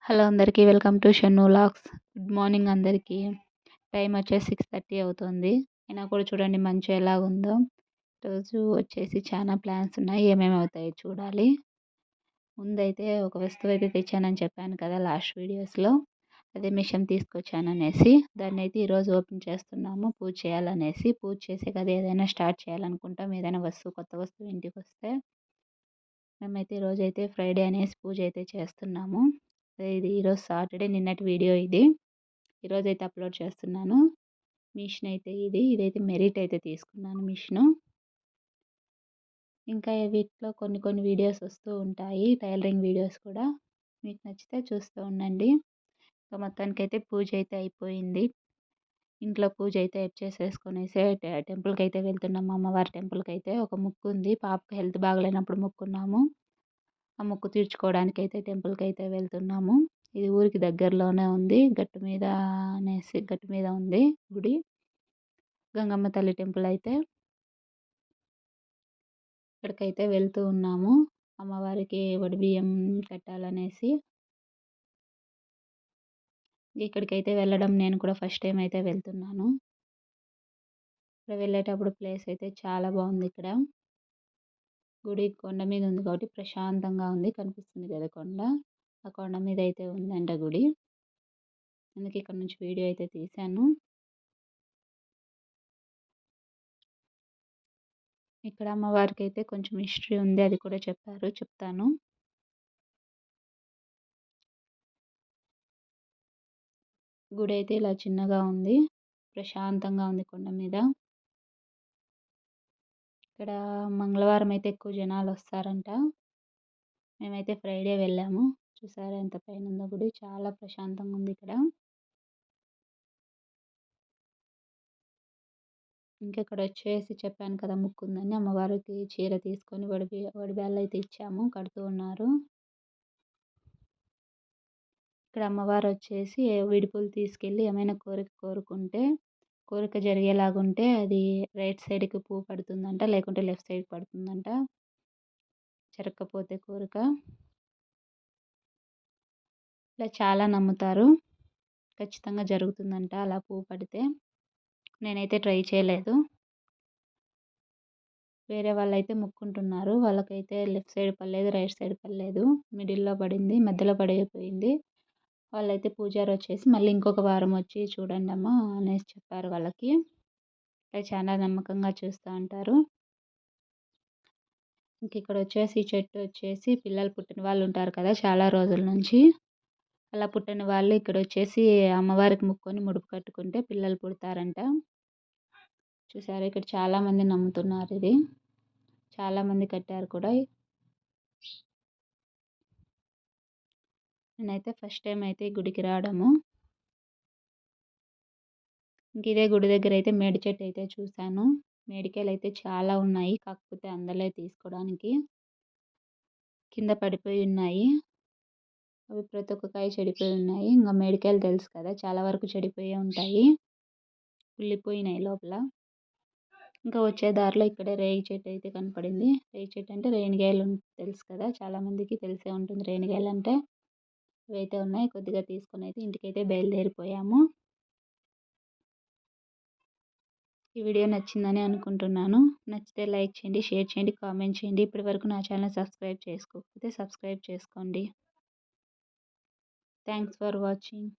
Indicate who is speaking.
Speaker 1: Hello అందరికీ welcome to Shannu vlogs. Good morning అందరికీ. Time వచ్చేసి 6:30 అవుతుంది. అయినా కూడా చూడండి మంచు ఎలాగుందో. రోజు వచ్చేసి చాలా ప్లాన్స్ ఉన్నాయి. ఏమేమి అవుతాయో చూడాలి. ముందైతే ఒక వస్తువు అయితే తెచ్చానని చెప్పాను కదా లాస్ట్ వీడియోస్‌లో. అదే మిషన్ తీసుకొచ్చాననేసి. దాన్నైతే ఈరోజు ఓపెన్ చేస్తున్నాము పూజ చేయాలనేసి. పూజ చేసే కదా ఏదైనా స్టార్ట్ చేయాలనుకుంటాం. ఏదైనా వస్తువు కొత్త వస్తువు ఇంటికొస్తే. మేమైతే ఈరోజైతే ఫ్రైడే అనేసి పూజ అయితే చేస్తున్నాము. ఇది ఈరోజు సాటర్డే నిన్నటి వీడియో ఇది. ఈరోజైతే అప్లోడ్ చేస్తున్నాను. మిషన్ అయితే ఇదైతే మెరిట్ అయితే తీసుకున్నాను మిషను. ఇంకా వీటిలో కొన్ని కొన్ని వీడియోస్ వస్తూ ఉంటాయి. టైలరింగ్ వీడియోస్ కూడా. మీకు నచ్చితే చూస్తూ ఉండండి. ఇంకా మొత్తానికైతే పూజ అయితే అయిపోయింది. ఇంట్లో పూజ అయితే చేసేసుకొనేసి టెంపుల్కి అయితే వెళ్తున్నాము. అమ్మవారి టెంపుల్కి అయితే ఒక మొక్కు ఉంది. పాపకి హెల్త్ బాగలేనప్పుడు మొక్కున్నాము. ఆ మొక్కు తీర్చుకోవడానికైతే టెంపుల్‌కైతే వెళ్తున్నాము. ఇది ఊరికి దగ్గరలోనే ఉంది. గట్టు మీద ఉంది గుడి. గంగమ్మ తల్లి టెంపుల్ అయితే. ఇక్కడికైతే వెళ్తూ ఉన్నాము. అమ్మవారికి ఒడిబియ్యం కట్టాలనేసి. ఇక్కడికైతే వెళ్ళడం నేను కూడా ఫస్ట్ టైం అయితే వెళ్తున్నాను. ఇక్కడ వెళ్ళేటప్పుడు ప్లేస్ అయితే చాలా బాగుంది ఇక్కడ. గుడి కొండ మీద ఉంది కాబట్టి ప్రశాంతంగా ఉంది. కనిపిస్తుంది కదా కొండ. ఆ కొండ మీద అయితే ఉందంట గుడి. అందుకే ఇక్కడ నుంచి వీడియో అయితే తీశాను. ఇక్కడ అమ్మవారికి అయితే కొంచెం హిస్టరీ ఉంది. అది కూడా చెప్తాను. గుడి అయితే ఇలా చిన్నగా ఉంది. ప్రశాంతంగా ఉంది కొండ మీద. ఇక్కడ మంగళవారం అయితే ఎక్కువ జనాలు వస్తారంట. మేమైతే ఫ్రైడే వెళ్ళాము. చూసారా ఎంత పైన ఉందో గుడి. చాలా ప్రశాంతంగా ఉంది ఇక్కడ. ఇక్కడ వచ్చేసి చెప్పాను కదా మొక్కుందని అమ్మవారికి చీర తీసుకొని వడిబ్యాళ్ళు అయితే ఇచ్చాము. కడుతూ ఉన్నారు. ఇక్కడ అమ్మవారు వచ్చేసి విడుపులు తీసుకెళ్ళి ఏమైనా కోరిక కోరుకుంటే కోరిక జరిగేలాగుంటే అది రైట్ సైడ్‌కి పువ్వు పడుతుందంట. లేకుంటే లెఫ్ట్ సైడ్ పడుతుందంట. జరగకపోతే కోరిక. ఇలా చాలా నమ్ముతారు. ఖచ్చితంగా జరుగుతుందంట అలా పువ్వు పడితే. నేనైతే ట్రై చేయలేదు. వేరే వాళ్ళైతే మొక్కుంటున్నారు. వాళ్ళకైతే లెఫ్ట్ సైడ్ పడలేదు, రైట్ సైడ్ పడలేదు. మిడిల్‌లో పడింది. మధ్యలో పడిపోయింది. వాళ్ళైతే పూజారి వచ్చేసి మళ్ళీ ఇంకొక వారం వచ్చి చూడండమ్మా అనేసి చెప్పారు వాళ్ళకి. చాలా నమ్మకంగా చూస్తూ ఉంటారు. ఇక్కడ వచ్చేసి చెట్టు వచ్చేసి పిల్లలు పుట్టిన వాళ్ళు ఉంటారు కదా చాలా రోజుల నుంచి. అలా పుట్టిన వాళ్ళు ఇక్కడ వచ్చేసి అమ్మవారికి మొక్కుకొని ముడుపు కట్టుకుంటే పిల్లలు పుడతారంట. చూసారా ఇక్కడ చాలా మంది నమ్ముతున్నారు ఇది. చాలా మంది కట్టారు కూడా. నేనైతే ఫస్ట్ టైం అయితే ఈ గుడికి రావడము. ఇదే గుడి దగ్గర అయితే మేడి చెట్టు అయితే చూశాను. మేడికాయలు అయితే చాలా ఉన్నాయి. కాకపోతే అందలే తీసుకోవడానికి. కింద పడిపోయి ఉన్నాయి. అవి ప్రతి ఒక్క కాయ చెడిపోయి ఉన్నాయి. ఇంకా మేడికాయలు తెలుసు కదా చాలా వరకు చెడిపోయే ఉంటాయి. కుళ్ళిపోయినాయి లోపల. ఇంకా వచ్చే దారిలో ఇక్కడే రేగి చెట్టు అయితే కనపడింది. రేగి చెట్టు అంటే రేణిగాయలు తెలుసు కదా చాలా మందికి తెలిసే ఉంటుంది రేణిగాయలు అంటే. ఇవైతే ఉన్నాయి. కొద్దిగా తీసుకొని అయితే ఇంటికైతే బయలుదేరిపోయాము. ఈ వీడియో నచ్చిందని అనుకుంటున్నాను. నచ్చితే లైక్ చేయండి, షేర్ చేయండి, కామెంట్ చేయండి. ఇప్పటివరకు నా ఛానల్ సబ్స్క్రైబ్ చేసుకోకపోతే సబ్స్క్రైబ్ చేసుకోండి. Thanks for watching.